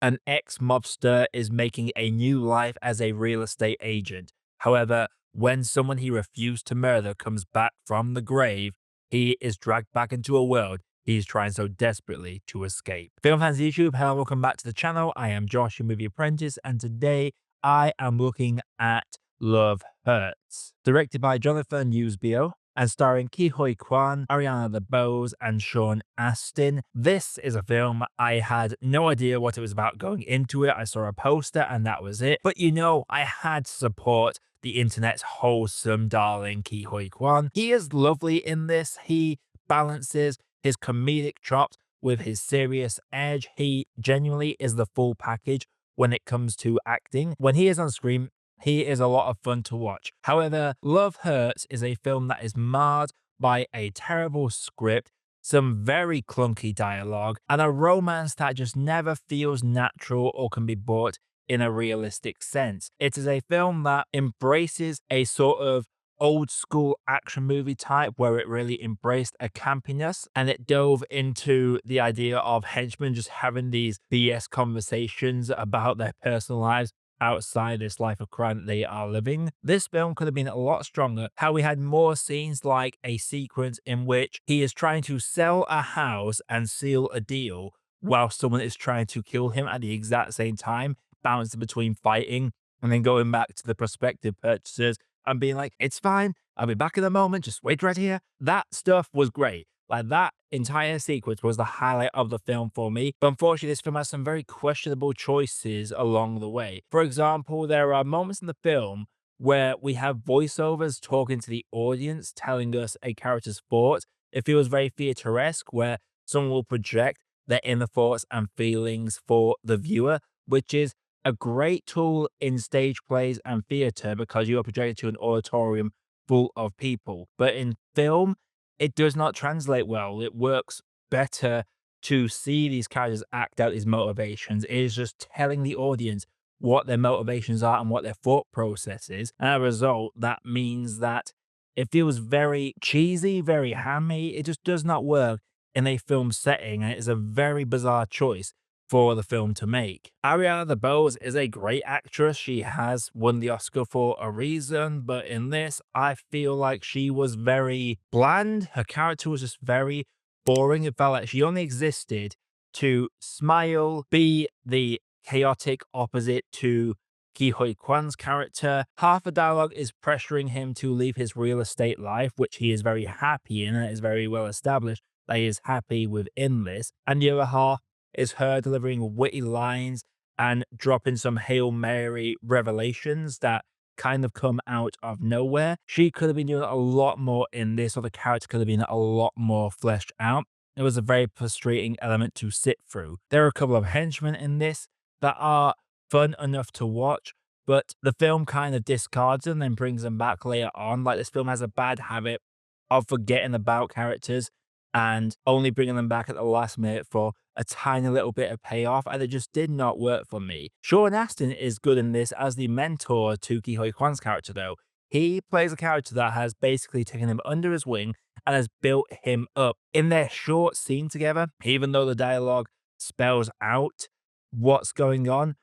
An ex-mobster is making a new life as a real estate agent. However, when someone he refused to murder comes back from the grave, he is dragged back into a world he's trying so desperately to escape. Film fans YouTube, hello, welcome back to the channel. I am Josh, your movie apprentice, and today I am looking at Love Hurts. Directed by Jonathan Eusebio and starring Huy Quan, Ariana, DeBose, and Astin. This is a film I had no idea what it was about going into it. I saw a poster and that was it. But you know, I had to support the internet's wholesome darling Huy Quan. He is lovely in this. He balances his comedic chops with his serious edge. He genuinely is the full package when it comes to acting. When he is on screen, he is a lot of fun to watch. However, Love Hurts is a film that is marred by a terrible script, some very clunky dialogue, and a romance that just never feels natural or can be bought in a realistic sense. It is a film that embraces a sort of old school action movie type where it really embraced a campiness and it dove into the idea of henchmen just having these BS conversations about their personal lives outside this life of crime that they are living. This film could have been a lot stronger. How we had more scenes like a sequence in which he is trying to sell a house and seal a deal while someone is trying to kill him at the exact same time, bouncing between fighting and then going back to the prospective purchasers and being like, it's fine, I'll be back in a moment, just wait right here. That stuff was great. Like, that entire sequence was the highlight of the film for me. But unfortunately, this film has some very questionable choices along the way. For example, there are moments in the film where we have voiceovers talking to the audience, telling us a character's thoughts. It feels very theateresque, where someone will project their inner thoughts and feelings for the viewer, which is a great tool in stage plays and theater because you are projected to an auditorium full of people. But in film, it does not translate well. It works better to see these characters act out these motivations. It is just telling the audience what their motivations are and what their thought process is. And as a result, that means that it feels very cheesy, very hammy. It just does not work in a film setting. And it is a very bizarre choice for the film to make. Ariana DeBose is a great actress. She has won the Oscar for a reason, but in this, I feel like she was very bland. Her character was just very boring. It felt like she only existed to smile, be the chaotic opposite to Huy Kwan's character. Half the dialogue is pressuring him to leave his real estate life, which he is very happy in and is very well established that he is happy within this. And the other half is her delivering witty lines and dropping some Hail Mary revelations that kind of come out of nowhere. She could have been doing a lot more in this, or the character could have been a lot more fleshed out. It was a very frustrating element to sit through. There are a couple of henchmen in this that are fun enough to watch, but the film kind of discards them and brings them back later on. Like, this film has a bad habit of forgetting about characters and only bringing them back at the last minute for a tiny little bit of payoff, and it just did not work for me. Astin is good in this as the mentor to Huy Kwan's character, though. He plays a character that has basically taken him under his wing and has built him up. In their short scene together, even though the dialogue spells out what's going on,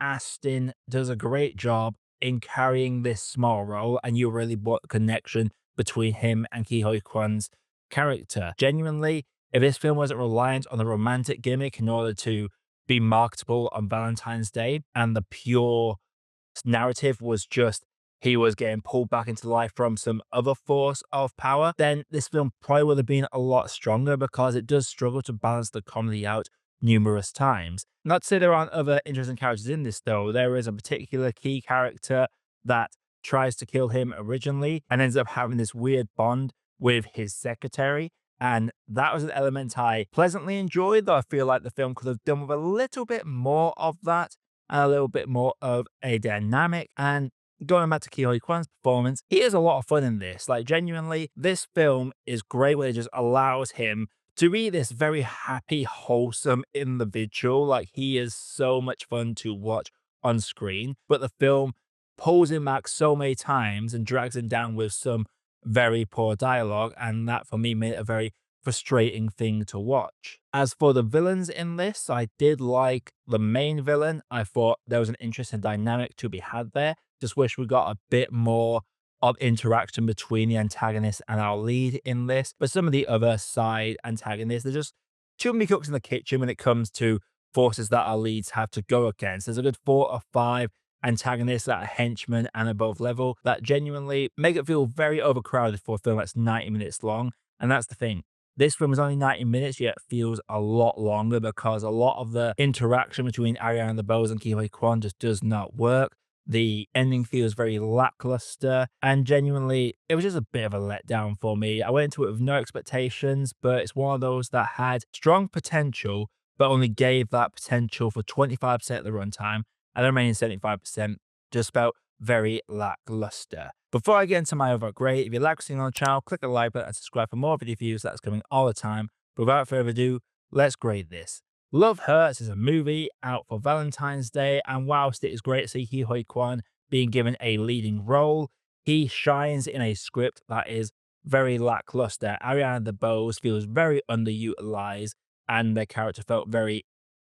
Astin does a great job in carrying this small role, and you really brought the connection between him and Huy Kwan's character. Genuinely, if this film wasn't reliant on the romantic gimmick in order to be marketable on Valentine's Day, and the pure narrative was just he was getting pulled back into life from some other force of power, then this film probably would have been a lot stronger because it does struggle to balance the comedy out numerous times. Not to say there aren't other interesting characters in this, though. There is a particular key character that tries to kill him originally and ends up having this weird bond with his secretary, and that was an element I pleasantly enjoyed, though I feel like the film could have done with a little bit more of that and a little bit more of a dynamic. And going back to Huy Kwan's performance, he is a lot of fun in this. Like, genuinely, this film is great where it just allows him to be this very happy, wholesome individual. Like, he is so much fun to watch on screen, but the film pulls him back so many times and drags him down with some very poor dialogue, and that for me made it a very frustrating thing to watch. As for the villains in this, I did like the main villain. I thought there was an interesting dynamic to be had there. Just wish we got a bit more of interaction between the antagonist and our lead in this. But some of the other side antagonists, they're just too many cooks in the kitchen when it comes to forces that our leads have to go against. There's a good 4 or 5 antagonists that are henchmen and above level that genuinely make it feel very overcrowded for a film that's 90 minutes long. And that's the thing. This film is only 90 minutes, yet feels a lot longer because a lot of the interaction between Ariana DeBose and Huy Quan just does not work. The ending feels very lackluster, and genuinely, it was just a bit of a letdown for me. I went into it with no expectations, but it's one of those that had strong potential, but only gave that potential for 25% of the runtime, and the remaining 75% just felt very lackluster. Before I get into my overall grade, if you like seeing on the channel, click the like button and subscribe for more video views that's coming all the time. But without further ado, let's grade this. Love Hurts is a movie out for Valentine's Day, and whilst it is great to see Huy Quan being given a leading role, he shines in a script that is very lackluster. Ariana DeBose feels very underutilized, and their character felt very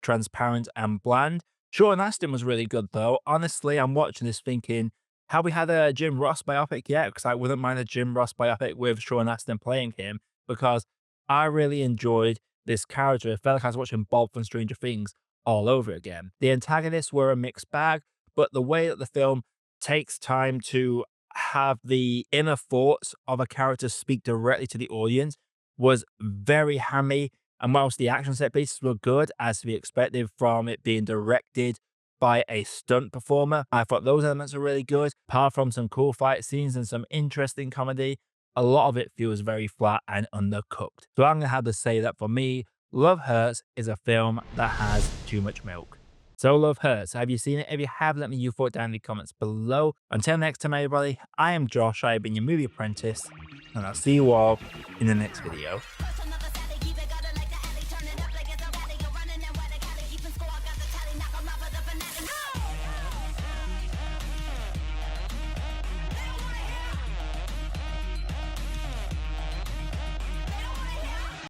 transparent and bland. Sean Astin was really good though. Honestly, I'm watching this thinking, have we had a Jim Ross biopic yet? Because I wouldn't mind a Jim Ross biopic with Sean Astin playing him, because I really enjoyed this character. It felt like I was watching Bob from Stranger Things all over again. The antagonists were a mixed bag, but the way that the film takes time to have the inner thoughts of a character speak directly to the audience was very hammy. And whilst the action set pieces were good, as to be expected from it being directed by a stunt performer, I thought those elements were really good. Apart from some cool fight scenes and some interesting comedy, a lot of it feels very flat and undercooked. So I'm going to have to say that for me, Love Hurts is a film that has too much milk. So Love Hurts, have you seen it? If you have, let me know your thoughts down in the comments below. Until next time, everybody, I am Josh, I have been your movie apprentice, and I'll see you all in the next video.